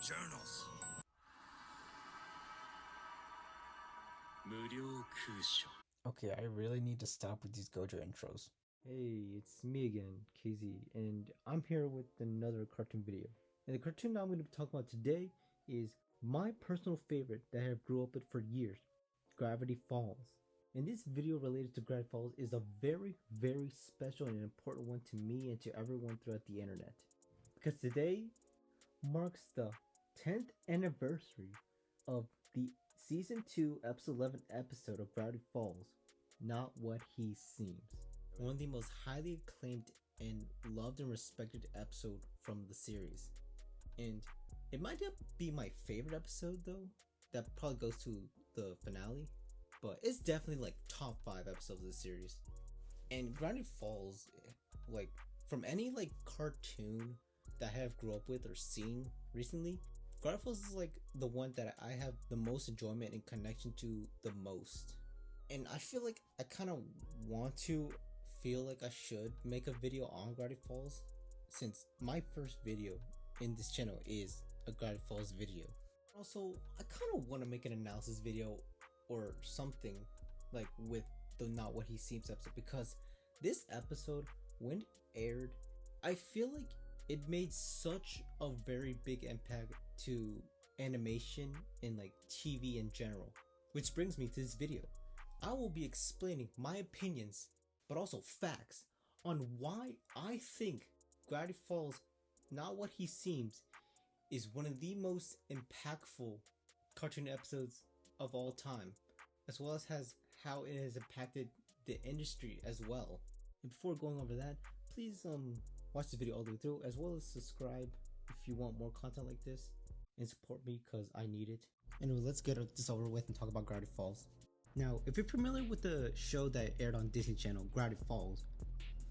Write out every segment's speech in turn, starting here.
journals. Okay, I really need to stop with these Gojo intros. Hey, it's me again, KZ, and I'm here with another cartoon video. And the cartoon I'm going to be talking about today is my personal favorite that I have grew up with for years, Gravity Falls. And this video related to Gravity Falls is a very, very special and important one to me and to everyone throughout the internet. Because today marks the 10th anniversary of the Season 2, Episode 11 episode of Gravity Falls, Not What He Seems. One of the most highly acclaimed and loved and respected episode from the series. And it might not be my favorite episode though. That probably goes to the finale. But it's definitely like top 5 episodes of the series. And Gravity Falls, like from any like cartoon that I have grew up with or seen recently, Gravity Falls is like the one that I have the most enjoyment and connection to the most. And I feel like I kind of want to feel like I should make a video on Gravity Falls, since my first video in this channel is a Gravity Falls video. Also, I kind of want to make an analysis video or something like with the Not What He Seems episode, because this episode, when it aired, I feel like it made such a very big impact to animation and like TV in general. Which brings me to this video. I will be explaining my opinions, but also facts, on why I think Gravity Falls Not What He Seems is one of the most impactful cartoon episodes of all time, as well as how it has impacted the industry as well. And before going over that, please watch the video all the way through, as well as subscribe if you want more content like this, and support me because I need it. Anyway, let's get this over with and talk about Gravity Falls. Now, if you're familiar with the show that aired on Disney Channel, Gravity Falls,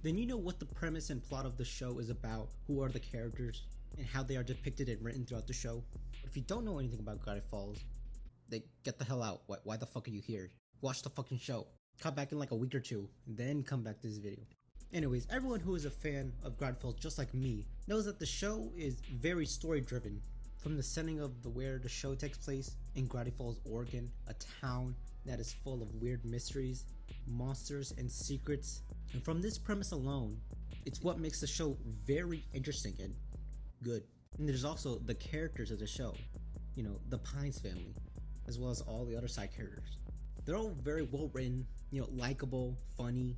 then you know what the premise and plot of the show is about, who are the characters, and how they are depicted and written throughout the show. But if you don't know anything about Gravity Falls, then get the hell out. Why the fuck are you here? Watch the fucking show. Come back in like a week or two, and then come back to this video. Anyways, everyone who is a fan of Gravity Falls just like me knows that the show is very story driven. From the setting of where the show takes place in Gravity Falls, Oregon, a town that is full of weird mysteries, monsters, and secrets. And from this premise alone, it's what makes the show very interesting and good. And there's also the characters of the show, you know, the Pines family, as well as all the other side characters. They're all very well written, you know, likable, funny,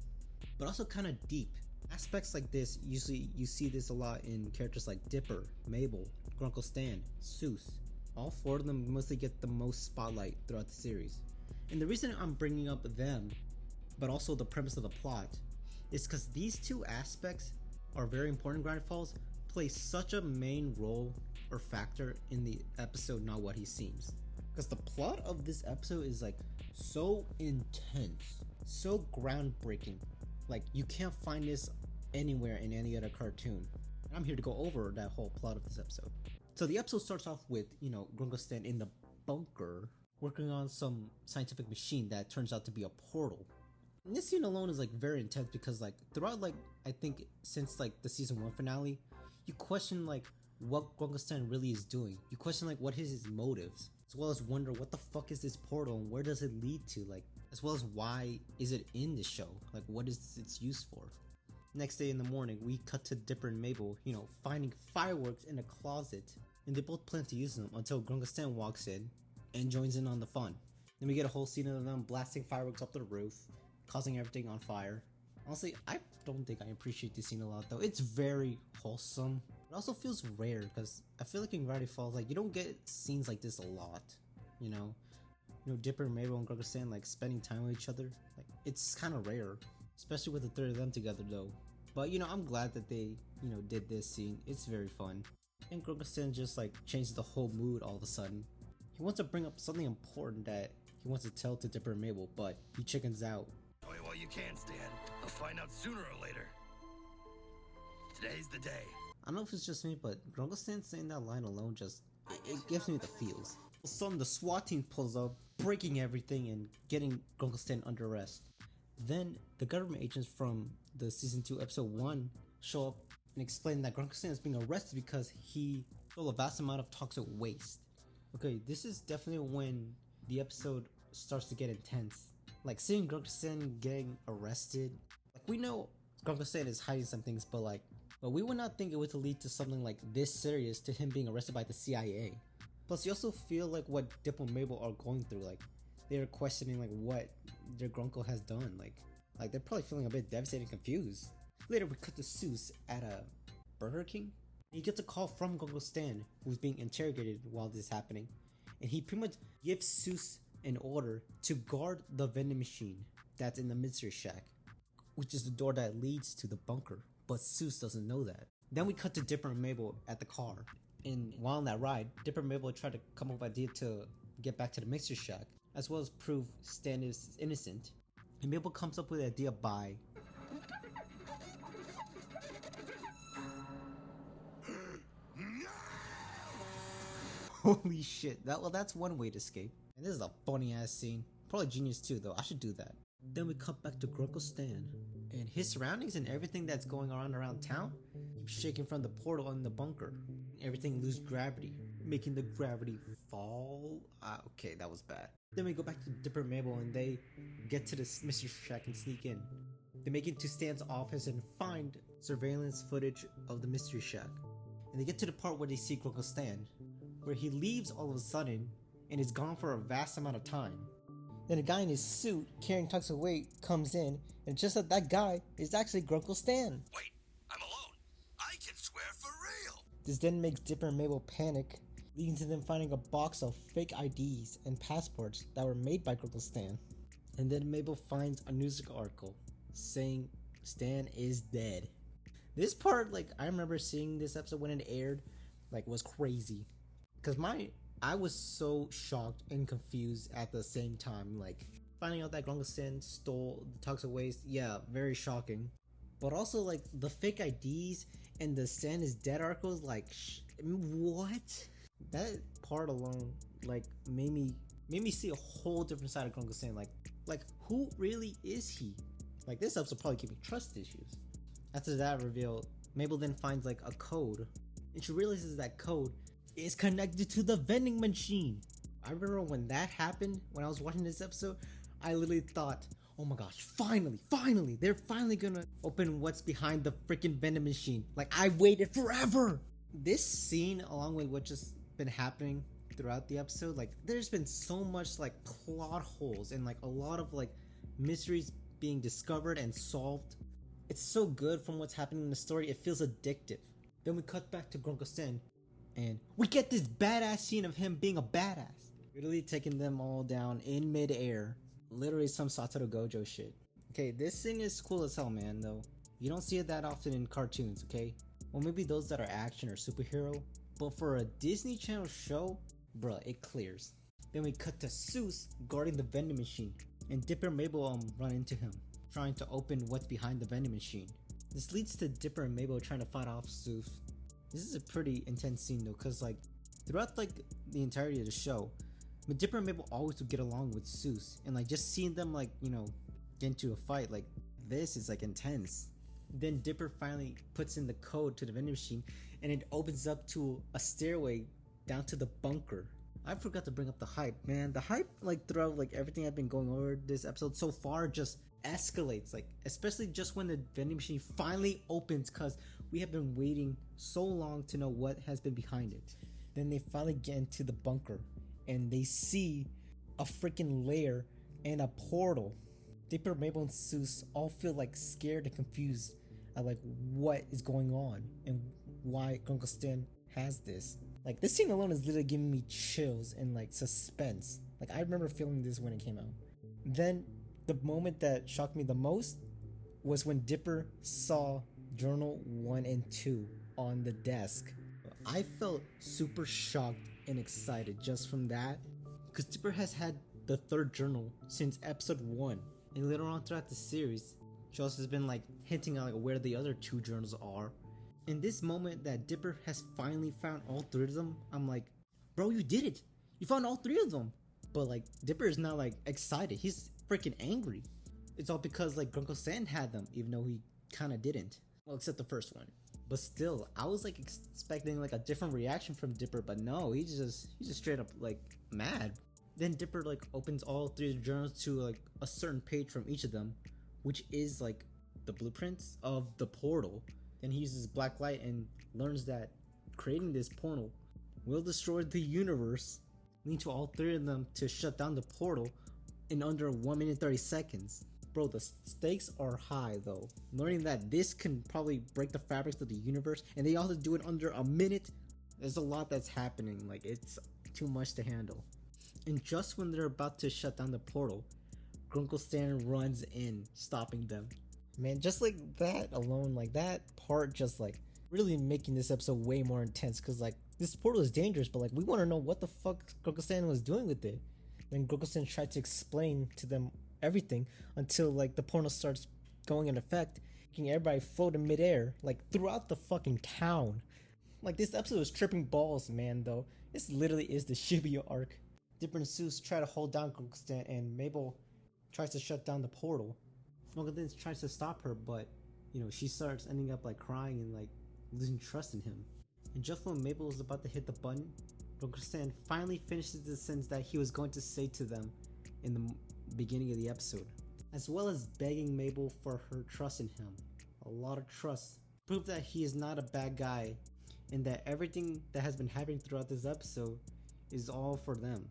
but also kind of deep. Aspects like this, usually you see this a lot in characters like Dipper, Mabel, Grunkle Stan, Seuss. All 4 of them mostly get the most spotlight throughout the series. And the reason I'm bringing up them, but also the premise of the plot, is because these 2 aspects are very important in Gravity Falls, play such a main role or factor in the episode Not What He Seems. Because the plot of this episode is like so intense, so groundbreaking. Like you can't find this anywhere in any other cartoon. And I'm here to go over that whole plot of this episode. So the episode starts off with, you know, Grunkle Stan in the bunker working on some scientific machine that turns out to be a portal. And this scene alone is like very intense because like throughout like I think since like the season 1 finale, you question like what Grunkle Stan really is doing. You question like what is his motives, as well as wonder what the fuck is this portal and where does it lead to, like as well as why is it in the show, like what is its use for. Next day in the morning, we cut to Dipper and Mabel, you know, finding fireworks in a closet, and they both plan to use them until Grunkle Stan walks in and joins in on the fun. Then we get a whole scene of them blasting fireworks up the roof, causing everything on fire. Honestly, I don't think I appreciate this scene a lot though. It's very wholesome. It also feels rare because I feel like in Gravity Falls, like you don't get scenes like this a lot, you know? You know, Dipper, Mabel, and Grunkle Stan like spending time with each other. Like it's kind of rare, especially with the 3 of them together though. But you know, I'm glad that they, you know, did this scene. It's very fun. And Grunkle Stan just like changed the whole mood all of a sudden. He wants to bring up something important that he wants to tell to Dipper and Mabel, but he chickens out. Well, you can, Stan. I'll find out sooner or later. Today's the day. I don't know if it's just me, but Grunkle Stan saying that line alone just, it gives me the feels. All of a sudden, the SWAT team pulls up, breaking everything and getting Grunkle Stan under arrest. Then, the government agents from the season 2 episode 1 show up and explain that Grunkle Stan is being arrested because he stole a vast amount of toxic waste. Okay, this is definitely when the episode starts to get intense. Like seeing Grunkle Stan getting arrested. Like we know Grunkle Stan is hiding some things, but we would not think it would lead to something like this serious, to him being arrested by the CIA. Plus, you also feel like what Dip and Mabel are going through. Like they're questioning like what their Grunkle has done. Like they're probably feeling a bit devastated and confused. Later, we cut to Seuss at a Burger King. He gets a call from Grunkle Stan, who's being interrogated while this is happening, and he pretty much gives Seuss an order to guard the vending machine that's in the mystery shack, which is the door that leads to the bunker. But Seuss doesn't know that. Then we cut to Dipper and Mabel at the car, and while on that ride, Dipper and Mabel try to come up with an idea to get back to the mystery shack, as well as prove Stan is innocent. And Mabel comes up with the idea by holy shit, that's one way to escape. And this is a funny ass scene. Probably genius too though, I should do that. Then we cut back to Grunkle Stan, and his surroundings and everything that's going on around town keeps shaking from the portal in the bunker. Everything loses gravity, making the gravity fall. Okay, that was bad. Then we go back to Dipper and Mabel, and they get to this mystery shack and sneak in. They make it to Stan's office and find surveillance footage of the mystery shack. And they get to the part where they see Grunkle Stan, where he leaves all of a sudden and is gone for a vast amount of time. Then a guy in his suit carrying toxic waste comes in, and just that guy is actually Grunkle Stan. Wait, I'm alone. I can swear for real. This then makes Dipper and Mabel panic, leading to them finding a box of fake IDs and passports that were made by Grunkle Stan. And then Mabel finds a news article saying Stan is dead. This part, like, I remember seeing this episode when it aired, like, was crazy. Cause I was so shocked and confused at the same time. Like, finding out that Grunkle Stan stole the toxic waste, yeah, very shocking. But also, like, the fake IDs and the Stan is dead articles, like, what? That part alone, like, made me see a whole different side of Grunkle Stan. Like, who really is he? Like, this episode probably gave me trust issues. After that reveal, Mabel then finds, like, a code, and she realizes that code is connected to the vending machine. I remember when that happened, when I was watching this episode, I literally thought, oh my gosh, finally, they're finally gonna open what's behind the freaking vending machine. Like, I waited forever. This scene, along with what's just been happening throughout the episode, like, there's been so much, like, plot holes and, like, a lot of, like, mysteries being discovered and solved. It's so good from what's happening in the story, it feels addictive. Then we cut back to Grunkle Stan, and we get this badass scene of him being a badass. Literally taking them all down in midair. Literally some Satoru Gojo shit. Okay, this thing is cool as hell, man, though. You don't see it that often in cartoons, okay? Well, maybe those that are action or superhero. But for a Disney Channel show, bruh, it clears. Then we cut to Seuss guarding the vending machine, and Dipper and Mabel run into him, trying to open what's behind the vending machine. This leads to Dipper and Mabel trying to fight off Seuss. This is a pretty intense scene though, cause like throughout like the entirety of the show, Dipper and Mabel always would get along with Seuss, and like just seeing them like, you know, get into a fight like this is like intense. Then Dipper finally puts in the code to the vending machine, and it opens up to a stairway down to the bunker. I forgot to bring up the hype, man. The hype like throughout like everything I've been going over this episode so far just escalates, like especially just when the vending machine finally opens, cause we have been waiting so long to know what has been behind it. Then they finally get into the bunker, and they see a freaking lair and a portal. Dipper, Mabel, and Seuss all feel like scared and confused at like what is going on and why Grunkle Stan has this. Like, this scene alone is literally giving me chills and like suspense. Like, I remember feeling this when it came out. Then the moment that shocked me the most was when Dipper saw Journal 1 and 2 on the desk. I felt super shocked and excited just from that, because Dipper has had the third journal since episode 1, and later on throughout the series, she also has been like hinting at like where the other 2 journals are. In this moment that Dipper has finally found all 3 of them, I'm like, bro, you did it! You found all 3 of them! But like, Dipper is not like excited, he's freaking angry. It's all because like Grunkle Stan had them, even though he kinda didn't. Well, except the first one. But still, I was like expecting like a different reaction from Dipper, but no, he's just straight up like mad. Then Dipper like opens all 3 of the journals to like a certain page from each of them, which is like the blueprints of the portal. Then he uses black light and learns that creating this portal will destroy the universe, leading to all 3 of them to shut down the portal in under 1 minute 30 seconds. Bro, the stakes are high though. Learning that this can probably break the fabrics of the universe and they all have to do it under a minute, there's a lot that's happening. Like, it's too much to handle. And just when they're about to shut down the portal, Grunkle Stan runs in, stopping them. Man, just like that alone, like that part just like really making this episode way more intense, because like this portal is dangerous, but like we want to know what the fuck Grunkle Stan was doing with it. Then Grunkle Stan tried to explain to them everything until like the portal starts going in effect, making everybody float in midair, like throughout the fucking town. Like, this episode is tripping balls, man, though. This literally is the Shibuya arc. Dipper and Seuss try to hold down Grunkle Stan, and Mabel tries to shut down the portal. Grunkle then tries to stop her, but, you know, she starts ending up, like, crying and, like, losing trust in him. And just when Mabel is about to hit the button, Grunkle Stan finally finishes the sentence that he was going to say to them in the beginning of the episode, as well as begging Mabel for her trust in him. A lot of trust. Prove that he is not a bad guy, and that everything that has been happening throughout this episode is all for them.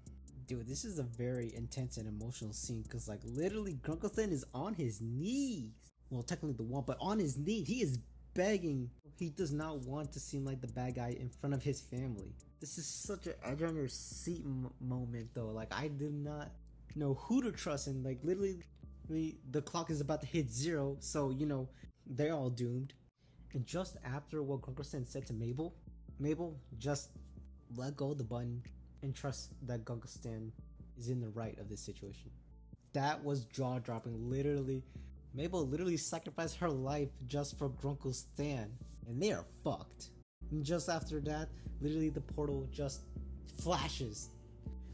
Dude, this is a very intense and emotional scene, because like literally Grunkle Stan is on his knees. Well, technically the wall, but on his knees. He is begging. He does not want to seem like the bad guy in front of his family. This is such an edge on your seat moment though. Like, I do not know who to trust, and like literally the clock is about to hit 0, so you know they're all doomed. And just after what Grunkle Stan said to Mabel, Mabel just let go of the button and trust that Grunkle Stan is in the right of this situation. That was jaw dropping. Literally, Mabel literally sacrificed her life just for Grunkle Stan, and they are fucked. And just after that, literally the portal just flashes.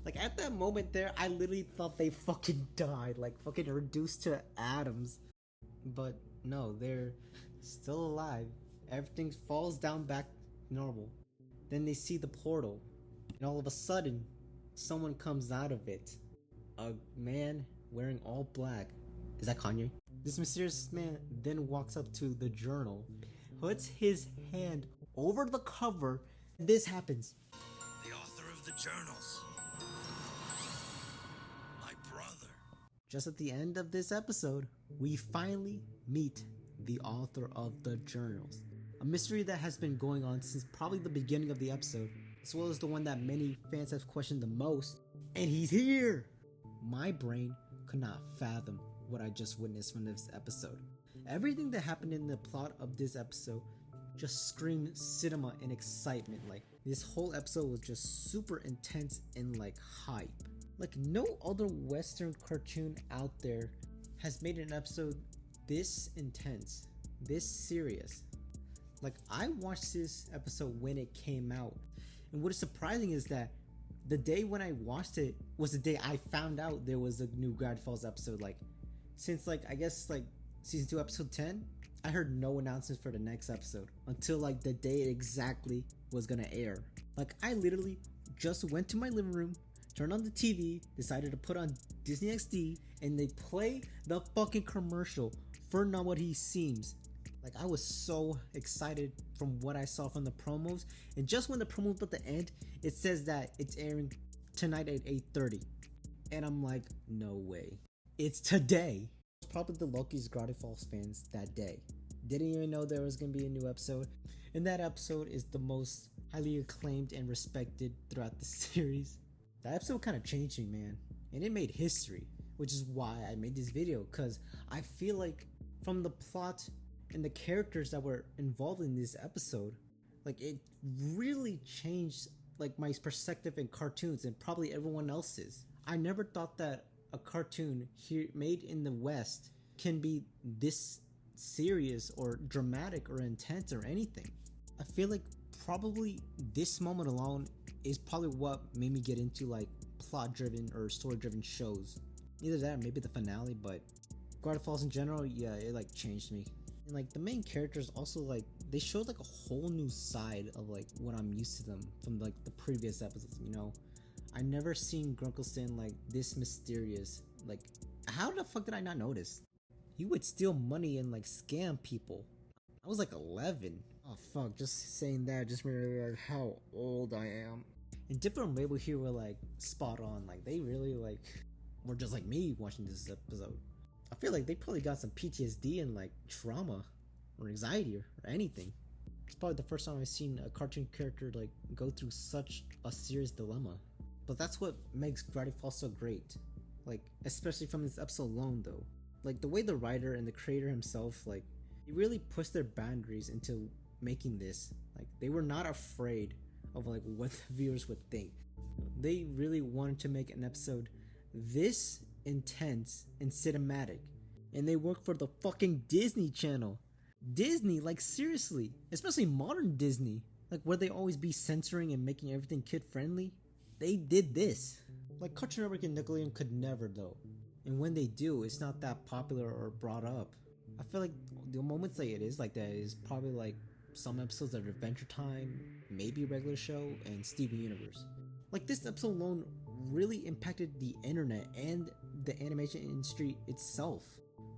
Like, at that moment there, I literally thought they fucking died, like fucking reduced to atoms. But no, they're still alive. Everything falls down back normal. Then they see the portal, and all of a sudden, someone comes out of it. A man wearing all black. Is that Kanye? This mysterious man then walks up to the journal, puts his hand over the cover, and this happens. The author of the journals. My brother. Just at the end of this episode, we finally meet the author of the journals. A mystery that has been going on since probably the beginning of the episode, as well as the one that many fans have questioned the most. And he's here! My brain could not fathom what I just witnessed from this episode. Everything that happened in the plot of this episode just screamed cinema and excitement. Like, this whole episode was just super intense and like hype. Like, no other Western cartoon out there has made an episode this intense, this serious. Like, I watched this episode when it came out, and what is surprising is that the day when I watched it was the day I found out there was a new Gravity Falls episode. Like, since like I guess like season 2 episode 10, I heard no announcements for the next episode until like the day it exactly was gonna air. Like, I literally just went to my living room, turned on the TV, decided to put on Disney XD, and they play the fucking commercial for Not What He Seems. Like, I was so excited from what I saw from the promos, and just when the promo was about to end, it says that it's airing tonight at 8:30, and I'm like, no way, it's today. Probably the luckiest Gravity Falls fans that day. Didn't even know there was gonna be a new episode, and that episode is the most highly acclaimed and respected throughout the series. That episode kind of changed me, man, and it made history, which is why I made this video, because I feel like from the plot and the characters that were involved in this episode, like, it really changed like my perspective in cartoons and probably everyone else's. I never thought that a cartoon here made in the West can be this serious or dramatic or intense or anything. I feel like probably this moment alone is probably what made me get into like plot driven or story driven shows. Either that or maybe the finale, but Gravity Falls in general, yeah, it like changed me. And like the main characters also like they showed like a whole new side of like what I'm used to them from like the previous episodes. You know, I never seen Grunkelstan like this mysterious. Like, how the fuck did I not notice? He would steal money and like scam people. I was like 11. Oh fuck, just saying that just made me realize how old I am. And Dipper and Mabel here were like spot on. Like they really like were just like me watching this episode. I feel like they probably got some PTSD and like trauma or anxiety or anything. It's probably the first time I've seen a cartoon character like go through such a serious dilemma. But that's what makes Gravity Falls so great. Like, especially from this episode alone though. Like the way the writer and the creator himself, like, he really pushed their boundaries into making this. Like, they were not afraid of like what the viewers would think. They really wanted to make an episode this intense and cinematic. And they worked for the fucking Disney Channel. Disney, like seriously, especially modern Disney, like where they always be censoring and making everything kid friendly. They did this. Like Cartoon Network and Nickelodeon could never though. And when they do, it's not that popular or brought up. I feel like the moments like it is like that is probably like some episodes of Adventure Time, maybe Regular Show, and Steven Universe. Like this episode alone really impacted the internet and the animation industry itself.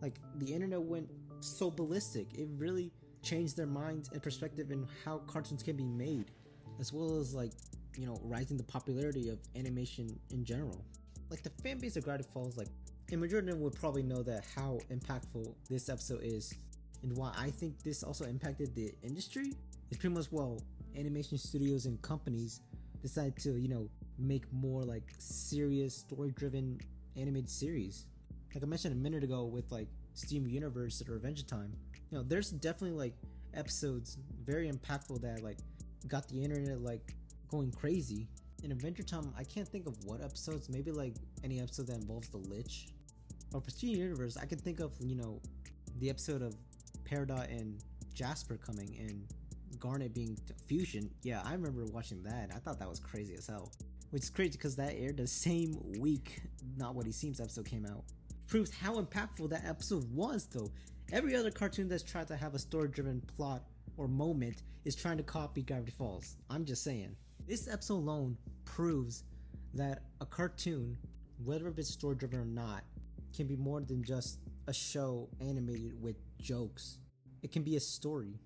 Like the internet went so ballistic. It really changed their minds and perspective in how cartoons can be made, as well as like, you know, rising the popularity of animation in general. Like the fan base of Gravity Falls, like, and majority of them would probably know that how impactful this episode is, and why I think this also impacted the industry is pretty much, well, animation studios and companies decided to, you know, make more like serious story-driven animated series. Like I mentioned a minute ago with like Steam Universe or Adventure Time, you know, there's definitely like episodes very impactful that like got the internet like going crazy. In Adventure Time, I can't think of what episodes, maybe like any episode that involves the Lich. Or for Steam Universe, I can think of, you know, the episode of Peridot and Jasper coming and Garnet being fusion. Yeah, I remember watching that. I thought that was crazy as hell. Which is crazy because that aired the same week Not What He Seems episode came out. Proves how impactful that episode was though. Every other cartoon that's tried to have a story-driven plot or moment is trying to copy Gravity Falls. I'm just saying. This episode alone proves that a cartoon, whether it's story-driven or not, can be more than just a show animated with jokes. It can be a story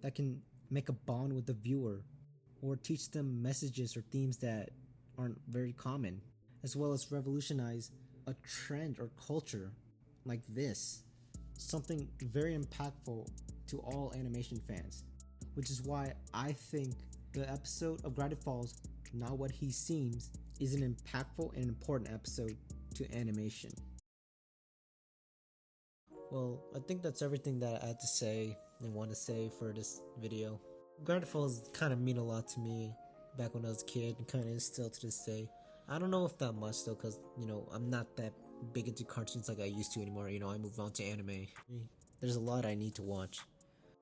that can make a bond with the viewer or teach them messages or themes that aren't very common, as well as revolutionize a trend or culture like this. Something very impactful to all animation fans, which is why I think the episode of Gravity Falls, Not What He Seems, is an impactful and important episode to animation. Well, I think that's everything that I had to say and want to say for this video. Gravity Falls kind of mean a lot to me back when I was a kid and kind of is still to this day. I don't know if that much though, because, you know, I'm not that big into cartoons like I used to anymore. You know, I moved on to anime. There's a lot I need to watch.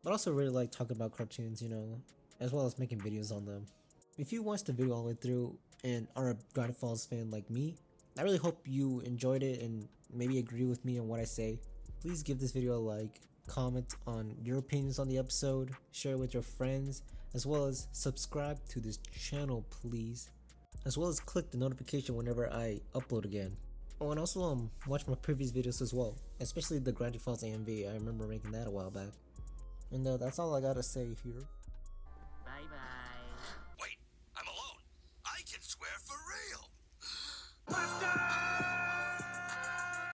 But I also really like talking about cartoons, you know, as well as making videos on them. If you watched the video all the way through and are a Gravity Falls fan like me, I really hope you enjoyed it and maybe agree with me on what I say. Please give this video a like, comment on your opinions on the episode, share it with your friends, as well as subscribe to this channel please, as well as click the notification whenever I upload again. Oh, and also watch my previous videos as well, especially the Gravity Falls AMV. I remember making that a while back. And that's all I gotta say here.